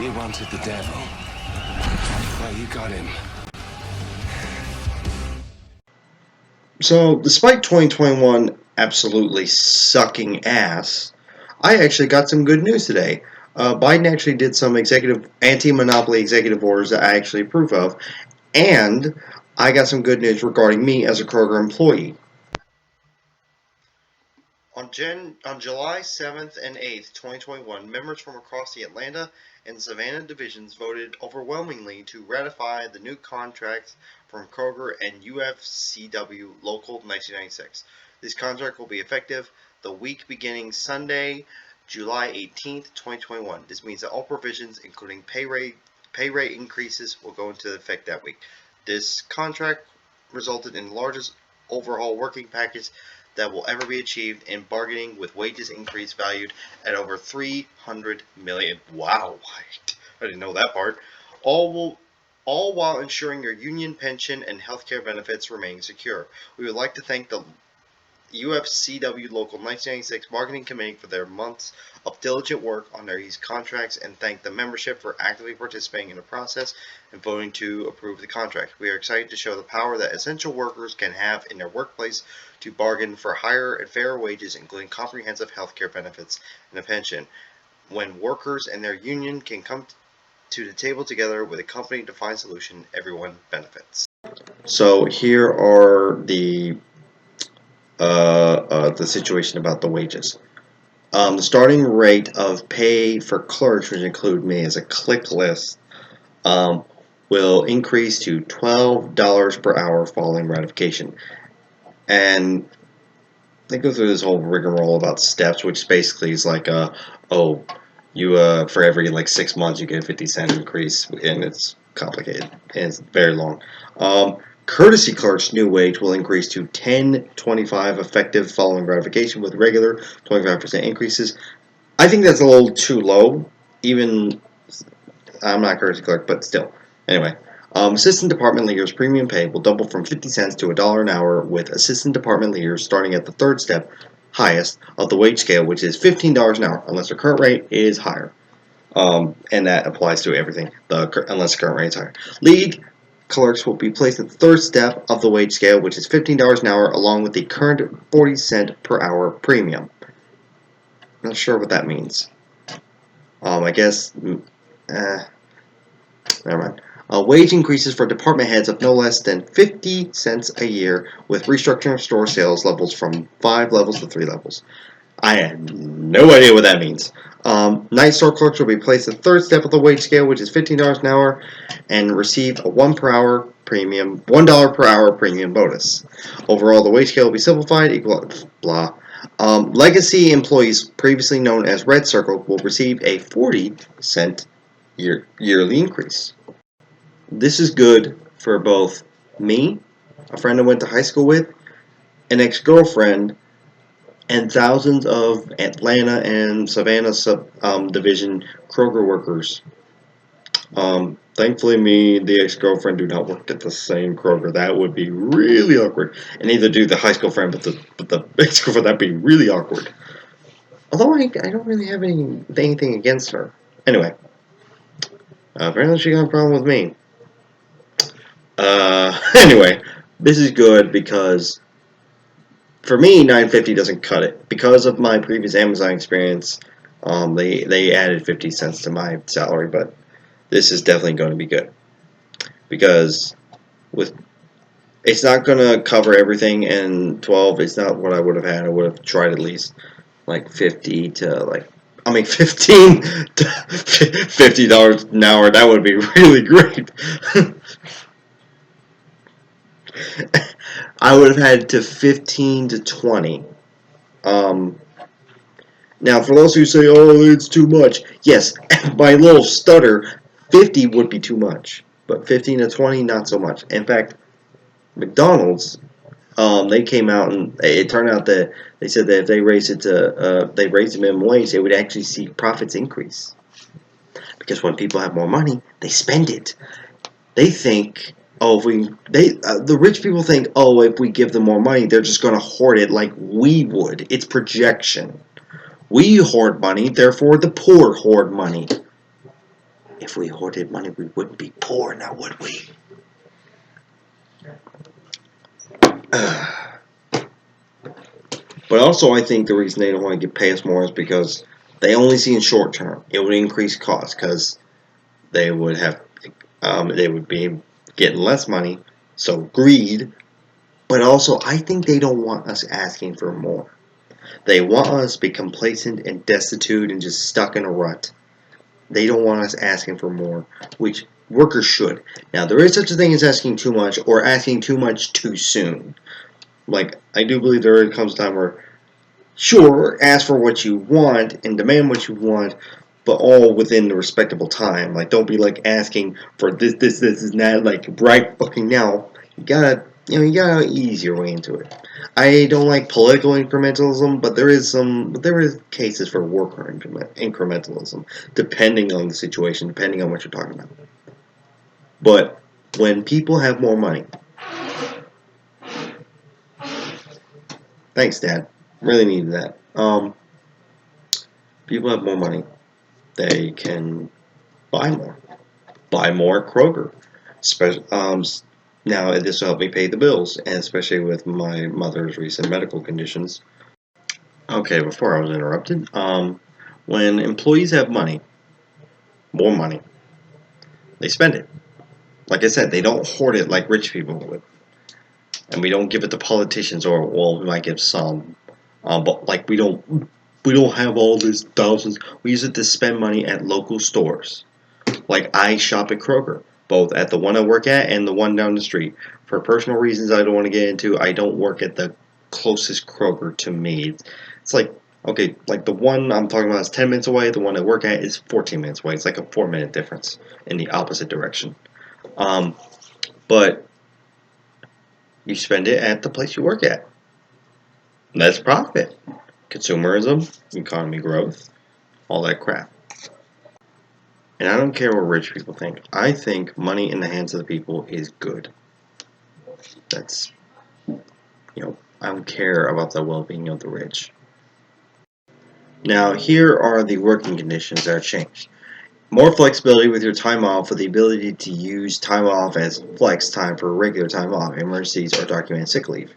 You wanted the devil. Well, you got him. So, despite 2021 absolutely sucking ass, I actually got some good news today. Biden actually did some anti-monopoly executive orders that I actually approve of, and I got some good news regarding me as a Kroger employee. On July 7th and 8th, 2021, members from across the Atlanta and Savannah divisions voted overwhelmingly to ratify the new contracts from Kroger and UFCW Local 1996. This contract will be effective the week beginning Sunday, July 18th, 2021. This means that all provisions, including pay rate increases, will go into effect that week. This contract resulted in the largest overall working package that will ever be achieved in bargaining, with wages increase valued at over $300 million. Wow, I didn't know that part. All while ensuring your union pension and healthcare benefits remain secure. We would like to thank the UFCW Local 1996 Bargaining Committee for their months of diligent work on these contracts, and thank the membership for actively participating in the process and voting to approve the contract. We are excited to show the power that essential workers can have in their workplace to bargain for higher and fairer wages, including comprehensive health care benefits and a pension. When workers and their union can come to the table together with a company to find a solution, everyone benefits. So here are the situation about the wages. The starting rate of pay for clerks, which include me as a click list, will increase to $12 per hour following ratification. And they go through this whole rigmarole about steps, which basically is like, for every like 6 months you get a 50-cent increase, and it's complicated and it's very long. Courtesy clerks' new wage will increase to $10.25 effective following ratification, with regular 25% increases. I think that's a little too low. Even I'm not a courtesy clerk, but still. Anyway, assistant department leaders' premium pay will double from 50 cents to $1 an hour, with assistant department leaders starting at the third step highest of the wage scale, which is $15 an hour, unless their current rate is higher. And that applies to everything, unless the current rate is higher. Lead clerks will be placed at the third step of the wage scale, which is $15 an hour, along with the current 40-cent per hour premium. Not sure what that means. I guess, never mind. Wage increases for department heads of no less than 50 cents a year, with restructuring of store sales levels from 5 levels to 3 levels. I have no idea what that means. Night store clerks will be placed at the third step of the wage scale, which is $15 an hour, and receive a $1 per hour premium bonus. Overall, the wage scale will be simplified, blah. Legacy employees, previously known as Red Circle, will receive a 40-cent yearly increase. This is good for both me, a friend I went to high school with, an ex-girlfriend, and thousands of Atlanta and Savannah division Kroger workers. Thankfully, me and the ex-girlfriend do not work at the same Kroger. That would be really awkward. And neither do the high school friend, but the ex-girlfriend, that'd be really awkward. Although I don't really have anything against her. Anyway, apparently she got a problem with me. Anyway, this is good because for me, $9.50 doesn't cut it. Because of my previous Amazon experience, they added 50 cents to my salary, but this is definitely going to be good. Because it's not going to cover everything, and 12 is not what I would have had. I would have tried at least like 15 to $50 an hour. That would be really great. I would have had to 15 to 20. Now, for those who say, "Oh, it's too much," yes, my little stutter, 50 would be too much, but 15 to 20, not so much. In fact, McDonald's, they came out and it turned out that they said that if they raised the minimum wage, they would actually see profits increase. Because when people have more money, they spend it. They think, the rich people think, if we give them more money, they're just going to hoard it like we would. It's projection. We hoard money, therefore the poor hoard money. if we hoarded money, we wouldn't be poor now, would we? But also, I think the reason they don't want to pay us more is because they only see in short term. It would increase costs because they would be getting less money, so greed. But also, I think they don't want us asking for more. They want us to be complacent and destitute and just stuck in a rut. They don't want us asking for more, which workers should. Now, there is such a thing as asking too much or asking too much too soon. Like, I do believe there comes a time where, sure, ask for what you want and demand what you want, but all within the respectable time. Like, don't be like asking for this, and that, like right fucking now. You gotta ease your way into it. I don't like political incrementalism, but there is cases for worker incrementalism, depending on the situation, depending on what you're talking about. But when people have more money, thanks, Dad. Really needed that. People have more money, they can buy more. Buy more at Kroger. Now, this will help me pay the bills, and especially with my mother's recent medical conditions. Okay, before I was interrupted, when employees have money, more money, they spend it. Like I said, they don't hoard it like rich people would, and we don't give it to politicians, or well, we might give some, but like we don't have all these thousands. We use it to spend money at local stores. Like, I shop at Kroger, both at the one I work at and the one down the street. For personal reasons I don't want to get into, I don't work at the closest Kroger to me. It's like, okay, like the one I'm talking about is 10 minutes away, the one I work at is 14 minutes away. It's like a 4-minute difference in the opposite direction. But you spend it at the place you work at. That's profit. Consumerism, economy growth, all that crap. And I don't care what rich people think. I think money in the hands of the people is good. That's, I don't care about the well-being of the rich. Now, here are the working conditions that are changed. More flexibility with your time off, with the ability to use time off as flex time for regular time off, emergencies, or documented sick leave.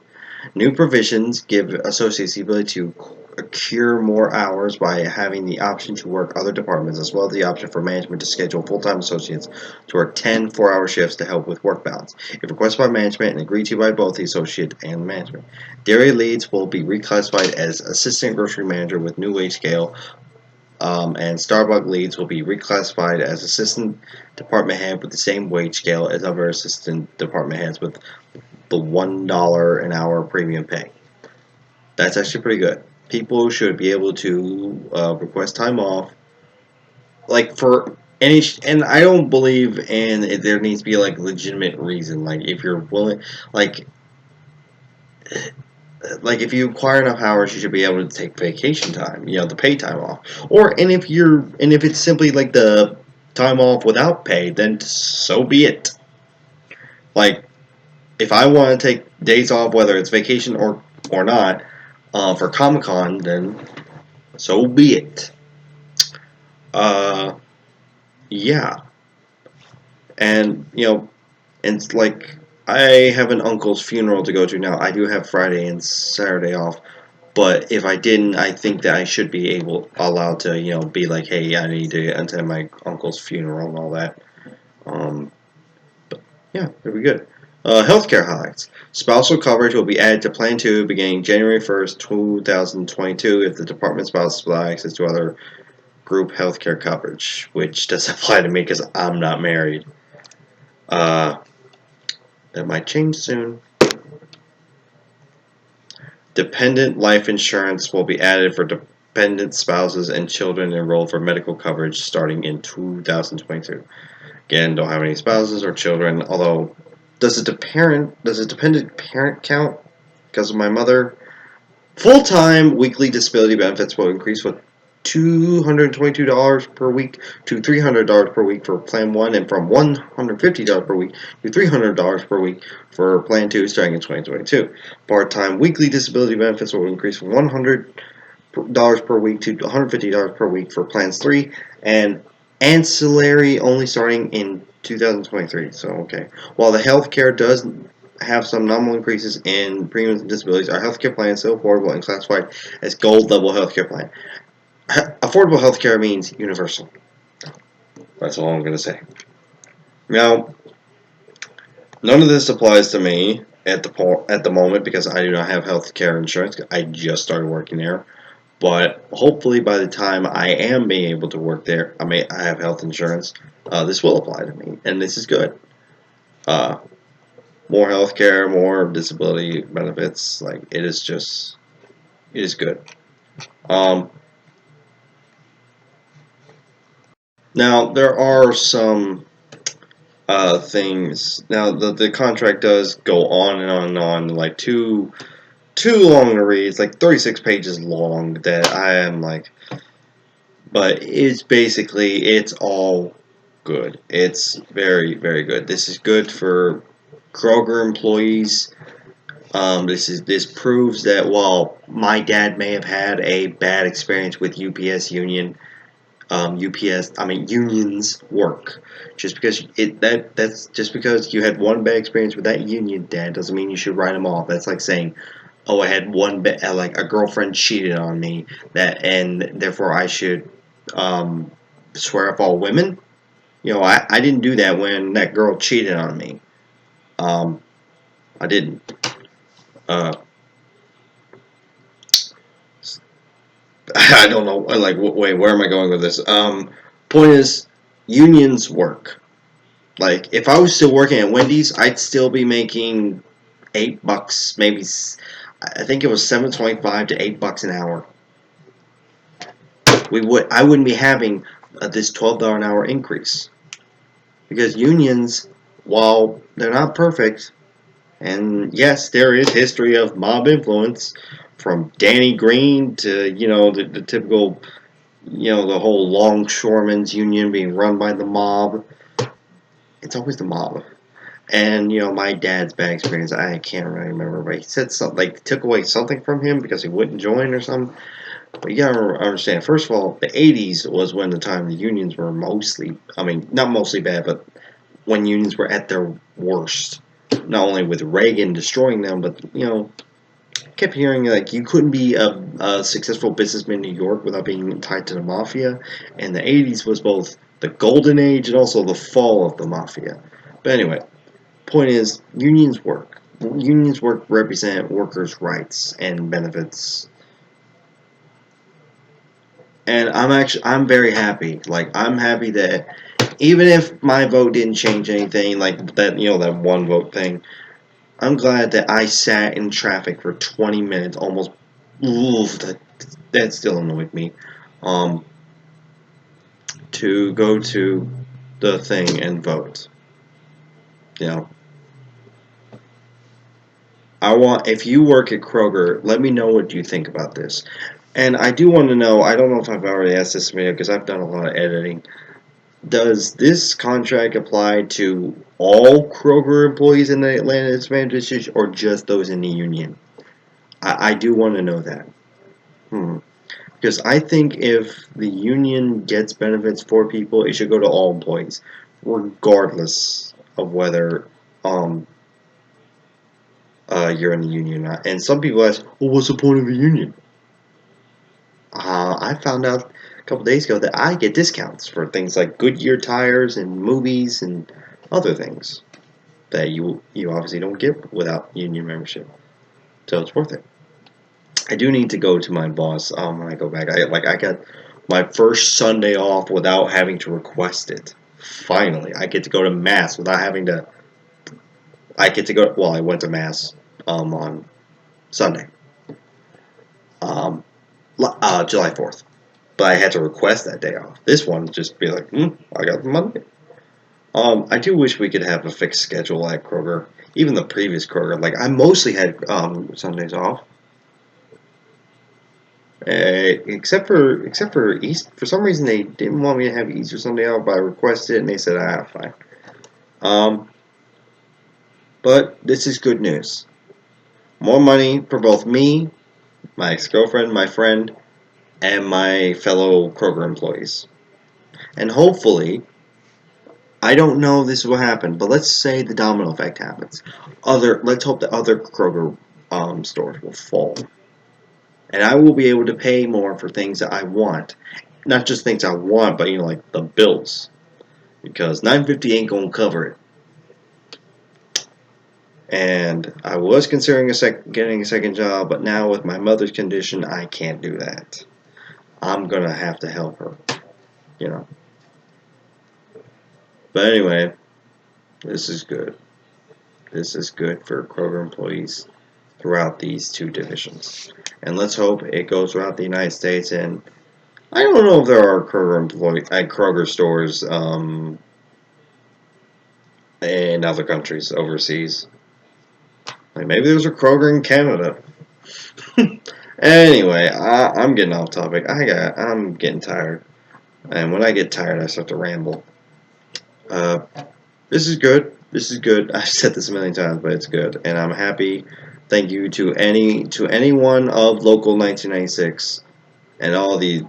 New provisions give associates the ability to accrue more hours by having the option to work other departments, as well as the option for management to schedule full-time associates to work 10 4-hour shifts to help with work balance, if requested by management and agreed to by both the associate and management. Dairy leads will be reclassified as assistant grocery manager with new wage scale, and Starbucks leads will be reclassified as assistant department head with the same wage scale as other assistant department heads with the $1 an hour premium pay. That's actually pretty good. People should be able to request time off, like for any, and I don't believe in it, there needs to be like legitimate reason. Like if you're willing, like if you acquire enough hours, you should be able to take vacation time, the pay time off. And if it's simply like the time off without pay, then so be it. Like if I want to take days off, whether it's vacation or not, for Comic-Con, then so be it. Yeah, and and it's like I have an uncle's funeral to go to now. I do have Friday and Saturday off, but if I didn't, I think that I should be allowed to, be like, hey, I need to attend my uncle's funeral and all that. But yeah, it'll be good. Healthcare highlights. Spousal coverage will be added to Plan 2 beginning January 1st, 2022 if the department spouse will access to other group healthcare coverage, which doesn't apply to me because I'm not married. That might change soon. Dependent life insurance will be added for dependent spouses and children enrolled for medical coverage starting in 2022. Again, don't have any spouses or children, although does a dependent parent count? Because of my mother, full-time weekly disability benefits will increase with $222 per week to $300 per week for Plan 1 and from $150 per week to $300 per week for Plan 2 starting in 2022. Part-time weekly disability benefits will increase from $100 per week to $150 per week for Plans 3 and Ancillary only starting in 2023. So okay. While the healthcare does have some nominal increases in premiums and disabilities, our healthcare plan is still affordable and classified as gold level healthcare plan. Affordable healthcare means universal. That's all I'm going to say. Now, none of this applies to me at the moment because I do not have healthcare insurance. I just started working there. But hopefully, by the time I am being able to work there, I have health insurance. This will apply to me, and this is good. Uh, More health care, more disability benefits. Like it is good. Um, Now there are some things. Now the contract does go on and on and on, like too long to read. It's like 36 pages long. That I am like, but it's all good. It's very, very good. This is good for Kroger employees. This proves that while my dad may have had a bad experience with unions work. That's just because you had one bad experience with that union, Dad, doesn't mean you should write them off. That's like saying, oh, I had like a girlfriend cheated on me, and therefore I should um, swear up all women. I didn't do that when that girl cheated on me. Um, I didn't. Uh, I don't know. Like, wait, where am I going with this? Point is, unions work. Like, if I was still working at Wendy's, I'd still be making $8, maybe. I think it was $7.25 to $8 an hour. I wouldn't be having this $12 an hour increase because unions, while they're not perfect, and yes, there is history of mob influence from Danny Green to the typical the whole longshoremen's union being run by the mob. It's always the mob. And my dad's bad experience, I can't really remember, but he said something like took away something from him because he wouldn't join or something. But you gotta understand, first of all, the '80s was when the time the unions were mostly, not mostly bad, but when unions were at their worst. Not only with Reagan destroying them, but kept hearing like you couldn't be a successful businessman in New York without being tied to the mafia. And the '80s was both the golden age and also the fall of the mafia. But anyway, point is, unions work. Unions work represent workers' rights and benefits, and I'm very happy. Like I'm happy that even if my vote didn't change anything, like that that one vote thing, I'm glad that I sat in traffic for 20 minutes, almost. Oof, that still annoyed me. Um, to go to the thing and vote. You know, if you work at Kroger, let me know what you think about this. And I do want to know, I don't know if I've already asked this video because I've done a lot of editing. Does this contract apply to all Kroger employees in the Atlanta Hispanic District or just those in the union? I do want to know that. Because I think if the union gets benefits for people, it should go to all employees, regardless of whether um, you're in the union or not. And some people ask, well, what's the point of a union? I found out a couple days ago that I get discounts for things like Goodyear tires and movies and other things that you obviously don't get without union membership. So it's worth it. I do need to go to my boss when I go back. I got my first Sunday off without having to request it. Finally, I get to go to mass without having to. I get to go. Well, I went to mass on Sunday, um, July 4th, but I had to request that day off. This one just be like, I got the Monday. I do wish we could have a fixed schedule at Kroger. Even the previous Kroger, like I mostly had Sundays off. Except for East, for some reason they didn't want me to have Easter Sunday off, but I requested it and they said, fine. Um, but this is good news. More money for both me, my ex-girlfriend, my friend, and my fellow Kroger employees. And hopefully, I don't know this will happen, but let's say the domino effect happens. Let's hope that other Kroger stores will fall, and I will be able to pay more for things that I want, not just things I want, but like the bills, because 950 ain't gonna cover it. And I was considering getting a second job, but now with my mother's condition, I can't do that. I'm gonna have to help her, you know. But anyway, this is good. This is good for Kroger employees throughout these two divisions. And let's hope it goes throughout the United States. And I don't know if there are Kroger stores in other countries overseas. Like maybe there's a Kroger in Canada. Anyway, I'm getting off topic. I'm getting tired, and when I get tired, I start to ramble. Uh, this is good. This is good. I've said this a million times, but it's good, and I'm happy. Thank you to anyone of Local 1996 and all the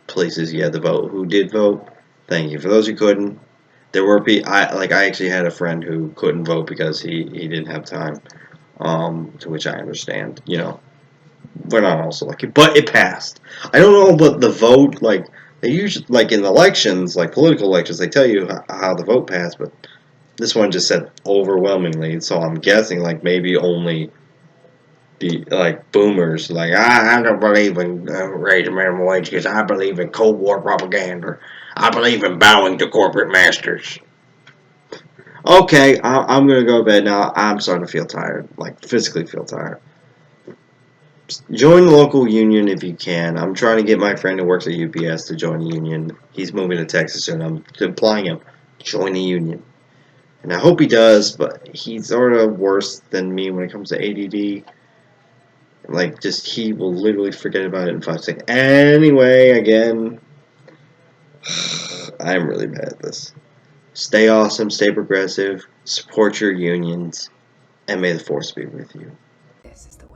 places you had to vote who did vote. Thank you. For those who couldn't, there were people. I actually had a friend who couldn't vote because he didn't have time. To which I understand. We're not also lucky, but it passed. I don't know, but the vote, like they usually, like in elections, like political elections, they tell you how the vote passed, but this one just said overwhelmingly. So I'm guessing like maybe only the like boomers, like I don't believe in raising minimum wage because I believe in Cold War propaganda. I believe in bowing to corporate masters. Okay, I'm gonna go to bed now. I'm starting to feel tired, like physically feel tired. Join the local union if you can. I'm trying to get my friend who works at UPS to join the union. He's moving to Texas soon. I'm implying him join the union. And I hope he does, but he's sort of worse than me when it comes to ADD. Like, just he will literally forget about it in 5 seconds. Anyway, again, I'm really bad at this. Stay awesome, stay progressive, support your unions, and may the force be with you. This is the